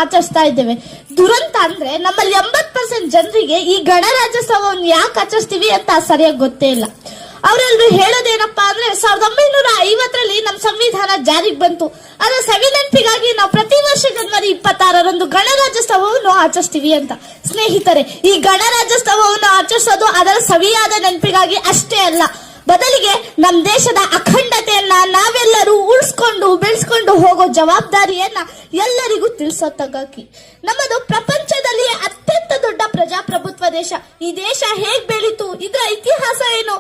ಆಚರಿಸ್ತಾ ಇದ್ದೇವೆ. ದುರಂತ ಅಂದ್ರೆ ನಮ್ಮಲ್ಲಿ 80% ಜನರಿಗೆ ಈ ಗಣರಾಜ್ಯೋತ್ಸವವನ್ನು ಯಾಕೆ ಆಚರಿಸ್ತೀವಿ ಅಂತ ಸರಿಯಾಗಿ ಗೊತ್ತೇ ಇಲ್ಲ. ಅವರೆಲ್ಲರೂ ಹೇಳೋದೇನಪ್ಪಾ ಅಂದ್ರೆ 1950ರಲ್ಲಿ ನಮ್ಮ ಸಂವಿಧಾನ ಜಾರಿಗೆ ಬಂತು. ಅದರ ಸವಿನೆನಪಿಗಾಗಿ ನಾವು ಪ್ರತಿ ವರ್ಷ ಜನವರಿ 26ರಂದು ಗಣರಾಜ್ಯೋತ್ಸವವನ್ನು ಆಚರಿಸ್ತೀವಿ ಅಂತ. ಸ್ನೇಹಿತರೆ, ಈ ಗಣರಾಜ್ಯೋತ್ಸವವನ್ನು ಆಚರಿಸೋದು ಅದರ ಸವಿಯಾದ ನೆನಪಿಗಾಗಿ ಅಷ್ಟೇ ಅಲ್ಲ, ಬದಲಿಗೆ ನಮ್ಮ ದೇಶದ ಅಖಂಡತೆಯನ್ನ ನಾವೆಲ್ಲರೂ ಉಳಿಸ್ಕೊಂಡು ಬೆಳೆಸ್ಕೊಂಡು ಹೋಗೋ ಜವಾಬ್ದಾರಿಯನ್ನ ಎಲ್ಲರಿಗೂ ತಿಳಿಸೋತಗಾಗಿ. ನಮ್ಮದು ಪ್ರಪಂಚದಲ್ಲಿ ಅತ್ಯಂತ ದೊಡ್ಡ ಪ್ರಜಾಪ್ರಭುತ್ವ ದೇಶ. ಈ ದೇಶ ಹೇಗ್ ಬೆಳೀತು, ಇದರ ಇತಿಹಾಸ ಏನು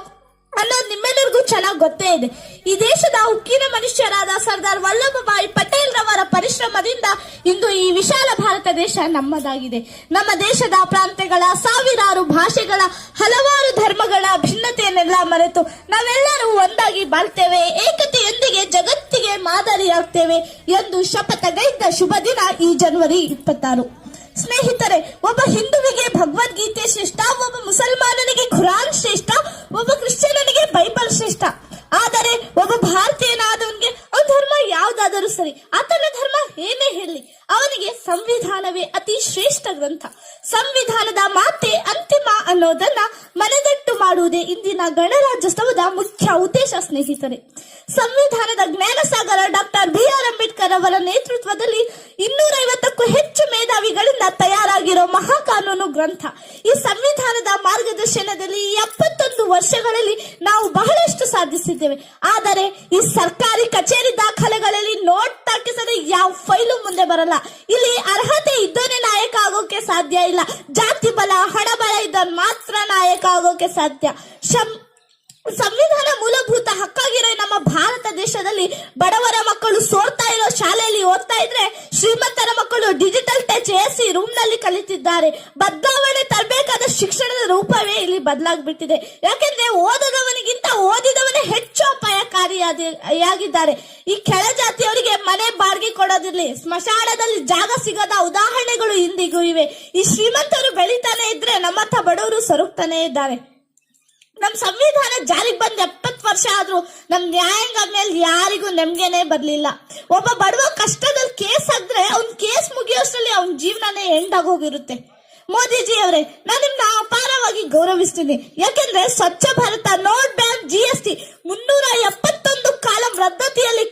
ಅನ್ನೋದು ನಿಮ್ಮೆಲ್ಲರಿಗೂ ಚೆನ್ನಾಗಿ ಗೊತ್ತೇ ಇದೆ. ಈ ದೇಶದ ಉಕ್ಕಿನ ಮನುಷ್ಯರಾದ ಸರ್ದಾರ್ ವಲ್ಲಭಭಾಯಿ ಪಟೇಲ್ ರವರ ಪರಿಶ್ರಮದಿಂದ ಇಂದು ಈ ವಿಶಾಲ ಭಾರತ ದೇಶ ನಮ್ಮದಾಗಿದೆ. ನಮ್ಮ ದೇಶದ ಪ್ರಾಂತ್ಯಗಳ, ಸಾವಿರಾರು ಭಾಷೆಗಳ, ಹಲವಾರು ಧರ್ಮಗಳ ಭಿನ್ನತೆಯನ್ನೆಲ್ಲ ಮರೆತು ನಾವೆಲ್ಲರೂ ಒಂದಾಗಿ ಬಾಳ್ತೇವೆ, ಏಕತೆಯೊಂದಿಗೆ ಜಗತ್ತಿಗೆ ಮಾದರಿಯಾಗ್ತೇವೆ ಎಂದು ಶಪಥಗೈದ ಶುಭ ದಿನ ಈ ಜನವರಿ 26. ಸ್ನೇಹಿತರೆ, ಒಬ್ಬ ಹಿಂದುವಿಗೆ ಭಗವದ್ಗೀತೆ ಶ್ರೇಷ್ಠ, ಒಬ್ಬ ಮುಸಲ್ಮಾನನಿಗೆ ಖುರಾನ್ ಶ್ರೇಷ್ಠ, ಒಬ್ಬ ಕ್ರಿಶ್ಚಿಯನಿಗೆ ಬೈಬಲ್ ಶ್ರೇಷ್ಠ. ಆದರೆ ಒಬ್ಬ ಭಾರತೀಯನಾದವನಿಗೆ ಅವನ ಧರ್ಮ ಯಾವುದಾದರೂ ಸರಿ, ಆತನ ಧರ್ಮ ಏನೇ ಹೇಳಿ, ಅವನಿಗೆ ಸಂವಿಧಾನವೇ ಅತಿ ಶ್ರೇಷ್ಠ ಗ್ರಂಥ. ಸಂವಿಧಾನದ ಮಾತೆ ಅಂತಿಮ ಅನ್ನೋದನ್ನ ಮನದಟ್ಟು ಮಾಡುವುದೇ ಇಂದಿನ ಗಣರಾಜ್ಯೋತ್ಸವದ ಮುಖ್ಯ ಉದ್ದೇಶ. ಸ್ನೇಹಿತರೆ, ಸಂವಿಧಾನದ ಜ್ಞಾನಸಾಗರ ಡಾಕ್ಟರ್ BR ಅಂಬೇಡ್ಕರ್ ಅವರ ನೇತೃತ್ವದಲ್ಲಿ 250ಕ್ಕೂ ಹೆಚ್ಚು ಮೇಧಾವಿಗಳಿಂದ ತಯಾರಾಗಿರೋ ಮಹಾಕಾನೂನು ಗ್ರಂಥ. ಈ ಸಂವಿಧಾನದ ಮಾರ್ಗದರ್ಶನದಲ್ಲಿ 71 ವರ್ಷಗಳಲ್ಲಿ ನಾವು ಬಹಳಷ್ಟು ಸಾಧಿಸಿದ್ದೇವೆ. ಆದರೆ ಈ ಸರ್ಕಾರಿ ಕಚೇರಿ ದಾಖಲೆಗಳಲ್ಲಿ ನೋಟ್ ಹಾಕಿಸದೆ ಯಾವ ಫೈಲು ಮುಂದೆ ಬರಲ್ಲ. ಇಲ್ಲಿ ಅರ್ಹತೆ ಇದ್ದೋನೇ ನಾಯಕ ಆಗೋಕೆ ಸಾಧ್ಯ ಇಲ್ಲ, ಜಾತಿ ಬಲ, ಹಣ ಬಲ ಇದ್ದವನು ಮಾತ್ರ ನಾಯಕ ಆಗೋಕೆ ಸಾಧ್ಯ. ಸಂವಿಧಾನ ಮೂಲಭೂತ ಹಕ್ಕಾಗಿರೋ ನಮ್ಮ ಭಾರತ ದೇಶದಲ್ಲಿ ಬಡವರ ಮಕ್ಕಳು ಸೋರ್ತಾ ಇರೋ ಶಾಲೆಯಲ್ಲಿ ಓದ್ತಾ ಇದ್ರೆ, ಶ್ರೀಮಂತರ ಮಕ್ಕಳು ಡಿಜಿಟಲ್ ಟಚ್ AC ರೂಮ್ ನಲ್ಲಿ ಕಲಿತಿದ್ದಾರೆ. ಬದಲಾವಣೆ ತರಬೇಕಾದ ಶಿಕ್ಷಣದ ರೂಪವೇ ಇಲ್ಲಿ ಬದಲಾಗ್ಬಿಟ್ಟಿದೆ. ಯಾಕೆಂದ್ರೆ ಓದದವನಿಗಿಂತ ಓದಿದವನೇ ಹೆಚ್ಚು ಅಪಾಯಕಾರಿಯಾಗಿದ್ದಾರೆ. ಈ ಕೆಳ ಜಾತಿಯವರಿಗೆ ಮನೆ ಬಾಡಿಗೆ ಕೊಡೋದಿರ್ಲಿ, ಸ್ಮಶಾನದಲ್ಲಿ ಜಾಗ ಸಿಗದ ಉದಾಹರಣೆಗಳು ಇಂದಿಗೂ ಇವೆ. ಈ ಶ್ರೀಮಂತರು ಬೆಳೀತಾನೆ ಇದ್ರೆ ನಮ್ಮಂತ ಬಡವರು ಸೊರಗ್ತಾನೆ ಇದ್ದಾರೆ. ನಮ್ ಸಂವಿಧಾನ ಜಾರಿಗೆ ಬಂದ್ 70 ವರ್ಷ ಆದ್ರೂ ನಮ್ ನ್ಯಾಯಾಂಗ ಮೇಲೆ ಯಾರಿಗೂ ನೆಮ್ಮದಿನೇ ಬರ್ಲಿಲ್ಲ. ಒಬ್ಬ ಬಡವ ಕಷ್ಟದಲ್ಲಿ ಕೇಸ್ ಹಾಕಿದ್ರೆ ಅವ್ನ್ ಕೇಸ್ ಮುಗಿಯೋಷ್ಟರಲ್ಲಿ ಅವ್ನ ಜೀವನನೇ ಎಂಡ್ ಆಗೋಗಿರುತ್ತೆ. ಮೋದಿಜಿ ಅವರೇ, ನಾನು ನಿಮ್ನ ಅಪಾರವಾಗಿ ಗೌರವಿಸ್ತೀನಿ. ಯಾಕೆಂದ್ರೆ Swachh Bharat, note ban, GST 371 ಕಾಲಂ ರದ್ದತಿಯಲ್ಲಿ